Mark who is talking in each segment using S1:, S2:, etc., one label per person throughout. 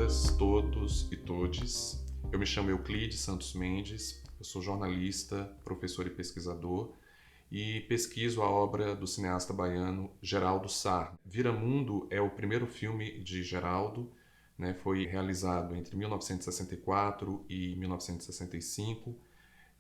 S1: todas, todos e todes. Eu me chamo Euclides Santos Mendes, eu sou jornalista, professor e pesquisador e pesquiso a obra do cineasta baiano Geraldo Sarno. Viramundo é o primeiro filme de Geraldo, né, foi realizado entre 1964 e 1965.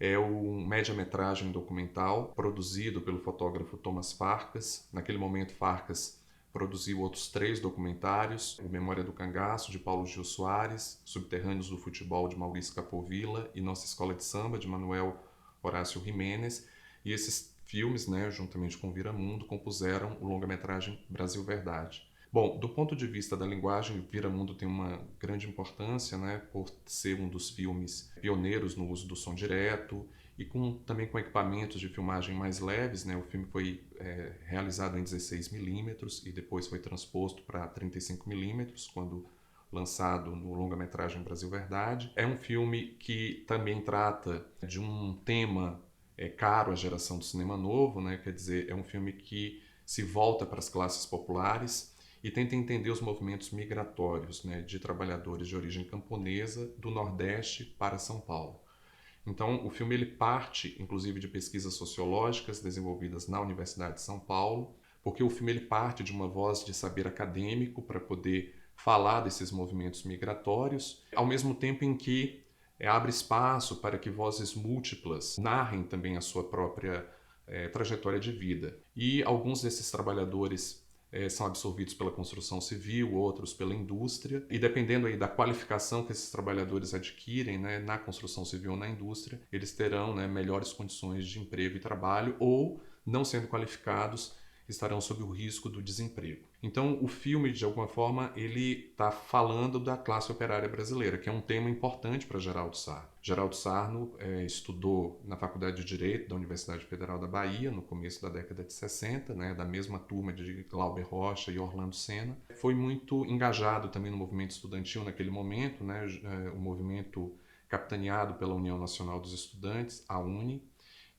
S1: É um média-metragem documental produzido pelo fotógrafo Thomas Farkas. Naquele momento, Farkas produziu outros 3 documentários: O Memória do Cangaço, de Paulo Gil Soares, Subterrâneos do Futebol, de Maurício Capovilla, e Nossa Escola de Samba, de Manuel Horácio Jiménez. E esses filmes, né, juntamente com Viramundo, compuseram o longa-metragem Brasil Verdade. Bom, do ponto de vista da linguagem, Viramundo tem uma grande importância, né, por ser um dos filmes pioneiros no uso do som direto e também com equipamentos de filmagem mais leves, né. O filme foi realizado em 16mm e depois foi transposto para 35mm, quando lançado no longa-metragem Brasil Verdade. É um filme que também trata de um tema caro à geração do cinema novo, né, quer dizer, é um filme que se volta para as classes populares e tenta entender os movimentos migratórios, né, de trabalhadores de origem camponesa do Nordeste para São Paulo. Então, o filme ele parte, inclusive, de pesquisas sociológicas desenvolvidas na Universidade de São Paulo, porque o filme ele parte de uma voz de saber acadêmico para poder falar desses movimentos migratórios, ao mesmo tempo em que abre espaço para que vozes múltiplas narrem também a sua própria trajetória de vida. E alguns desses trabalhadores são absorvidos pela construção civil, outros pela indústria, e dependendo aí da qualificação que esses trabalhadores adquirem, né, na construção civil ou na indústria, eles terão, né, melhores condições de emprego e trabalho, ou, não sendo qualificados, estarão sob o risco do desemprego. Então, o filme, de alguma forma, ele está falando da classe operária brasileira, que é um tema importante para Geraldo Sarno. Geraldo Sarno estudou na Faculdade de Direito da Universidade Federal da Bahia, no começo da década de 60, né, da mesma turma de Glauber Rocha e Orlando Senna. Foi muito engajado também no movimento estudantil naquele momento, né, o movimento capitaneado pela União Nacional dos Estudantes, a UNE.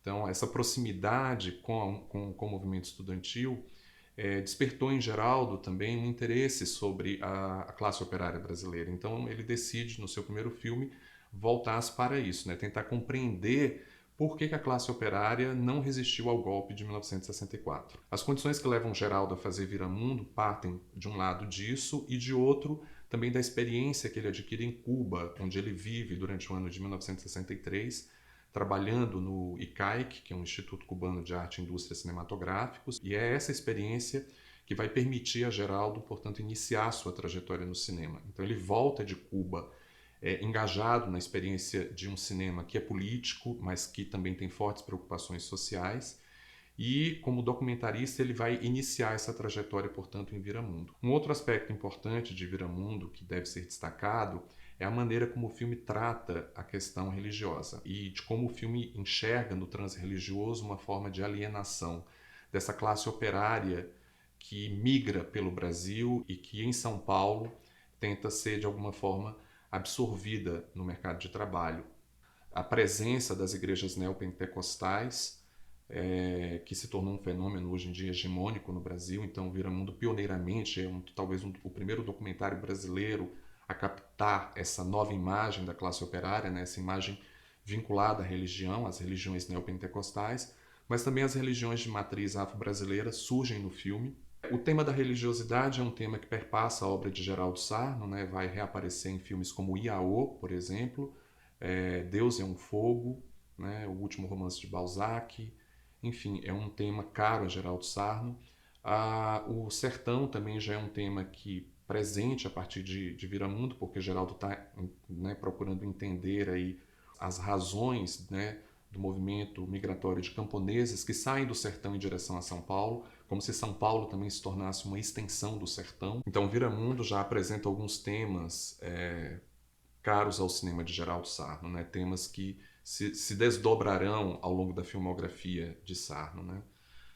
S1: Então, essa proximidade com o movimento estudantil despertou em Geraldo também um interesse sobre a classe operária brasileira. Então, ele decide, no seu primeiro filme, voltar-se para isso, né? Tentar compreender por que a classe operária não resistiu ao golpe de 1964. As condições que levam Geraldo a fazer Viramundo partem, de um lado, disso, e de outro, também da experiência que ele adquire em Cuba, onde ele vive durante o ano de 1963, trabalhando no ICAIC, que é um Instituto Cubano de Arte e Indústria Cinematográficos, e é essa experiência que vai permitir a Geraldo, portanto, iniciar sua trajetória no cinema. Então ele volta de Cuba engajado na experiência de um cinema que é político, mas que também tem fortes preocupações sociais, e como documentarista ele vai iniciar essa trajetória, portanto, em Viramundo. Um outro aspecto importante de Viramundo que deve ser destacado é a maneira como o filme trata a questão religiosa e de como o filme enxerga no transreligioso uma forma de alienação dessa classe operária que migra pelo Brasil e que em São Paulo tenta ser de alguma forma absorvida no mercado de trabalho. A presença das igrejas neopentecostais, que se tornou um fenômeno hoje em dia hegemônico no Brasil. Então, Viramundo pioneiramente talvez o primeiro documentário brasileiro a captar essa nova imagem da classe operária, né? Essa imagem vinculada à religião, às religiões neopentecostais, mas também as religiões de matriz afro-brasileira surgem no filme. O tema da religiosidade é um tema que perpassa a obra de Geraldo Sarno, né? Vai reaparecer em filmes como Iaô, por exemplo, Deus é um Fogo, né? O Último Romance de Balzac. Enfim, é um tema caro a Geraldo Sarno. O sertão também já é um tema que presente a partir de Viramundo, porque Geraldo está, né, procurando entender aí as razões, né, do movimento migratório de camponeses que saem do sertão em direção a São Paulo, como se São Paulo também se tornasse uma extensão do sertão. Então Viramundo já apresenta alguns temas caros ao cinema de Geraldo Sarno, né, temas que se desdobrarão ao longo da filmografia de Sarno, né?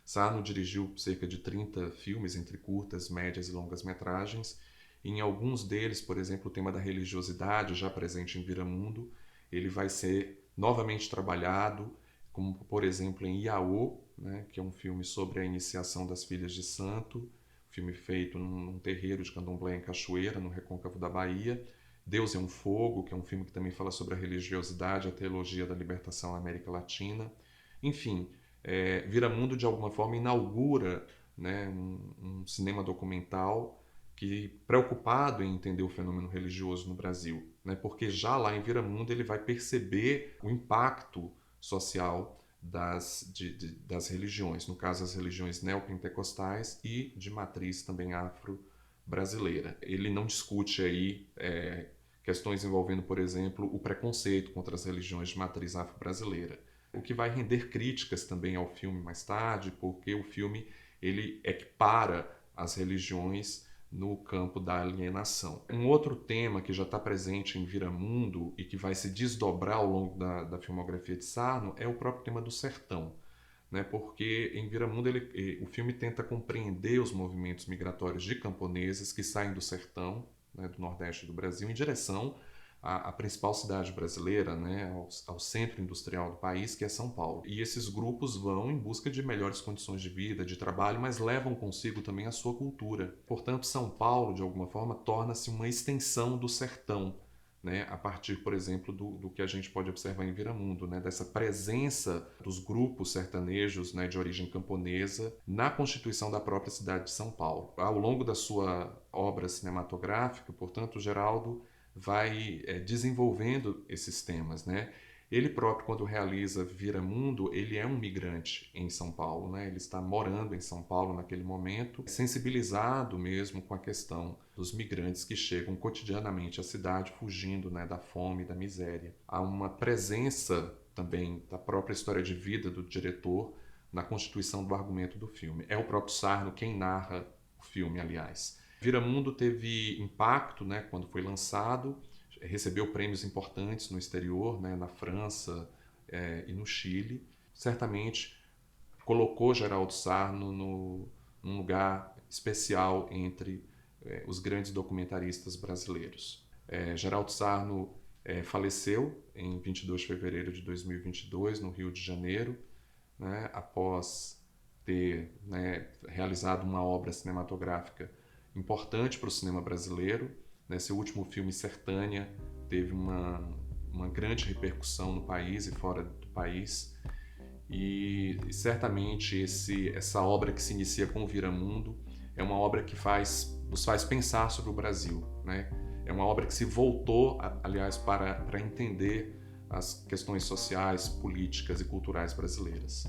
S1: Sarno dirigiu cerca de 30 filmes, entre curtas, médias e longas metragens. E em alguns deles, por exemplo, o tema da religiosidade, já presente em Viramundo, ele vai ser novamente trabalhado, como por exemplo em Iaô, né, que é um filme sobre a iniciação das filhas de santo, filme feito num terreiro de candomblé em Cachoeira, no recôncavo da Bahia, Deus é um Fogo, que é um filme que também fala sobre a religiosidade, a teologia da libertação na América Latina. Enfim, Viramundo, de alguma forma, inaugura, né, um cinema documental que preocupado em entender o fenômeno religioso no Brasil, né, porque já lá em Viramundo ele vai perceber o impacto social das religiões, no caso as religiões neopentecostais e de matriz também afro-brasileira. Ele não discute aí questões envolvendo, por exemplo, o preconceito contra as religiões de matriz afro-brasileira, o que vai render críticas também ao filme mais tarde, porque o filme ele equipara as religiões no campo da alienação. Um outro tema que já está presente em Viramundo e que vai se desdobrar ao longo da filmografia de Sarno é o próprio tema do sertão, né? Porque em Viramundo o filme tenta compreender os movimentos migratórios de camponeses que saem do sertão, né, do Nordeste do Brasil, em direção à principal cidade brasileira, né, ao centro industrial do país, que é São Paulo. E esses grupos vão em busca de melhores condições de vida, de trabalho, mas levam consigo também a sua cultura. Portanto, São Paulo, de alguma forma, torna-se uma extensão do sertão, né, a partir, por exemplo, do que a gente pode observar em Viramundo, né, dessa presença dos grupos sertanejos, né, de origem camponesa na constituição da própria cidade de São Paulo. Ao longo da sua obra cinematográfica, portanto, Geraldo vai desenvolvendo esses temas, né? Ele próprio, quando realiza Viramundo, ele é um migrante em São Paulo, né? Ele está morando em São Paulo naquele momento, sensibilizado mesmo com a questão dos migrantes que chegam cotidianamente à cidade, fugindo, né, da fome e da miséria. Há uma presença também da própria história de vida do diretor na constituição do argumento do filme. É o próprio Sarno quem narra o filme, aliás. Viramundo teve impacto, né, quando foi lançado, recebeu prêmios importantes no exterior, né, na França e no Chile. Certamente colocou Geraldo Sarno num lugar especial entre os grandes documentaristas brasileiros. Geraldo Sarno faleceu em 22 de fevereiro de 2022, no Rio de Janeiro, né, após ter, né, realizado uma obra cinematográfica importante para o cinema brasileiro. Né? Seu último filme, Sertânia, teve uma grande repercussão no país e fora do país. E certamente essa obra que se inicia com o Viramundo é uma obra que nos faz pensar sobre o Brasil. Né? É uma obra que se voltou, aliás, para entender as questões sociais, políticas e culturais brasileiras.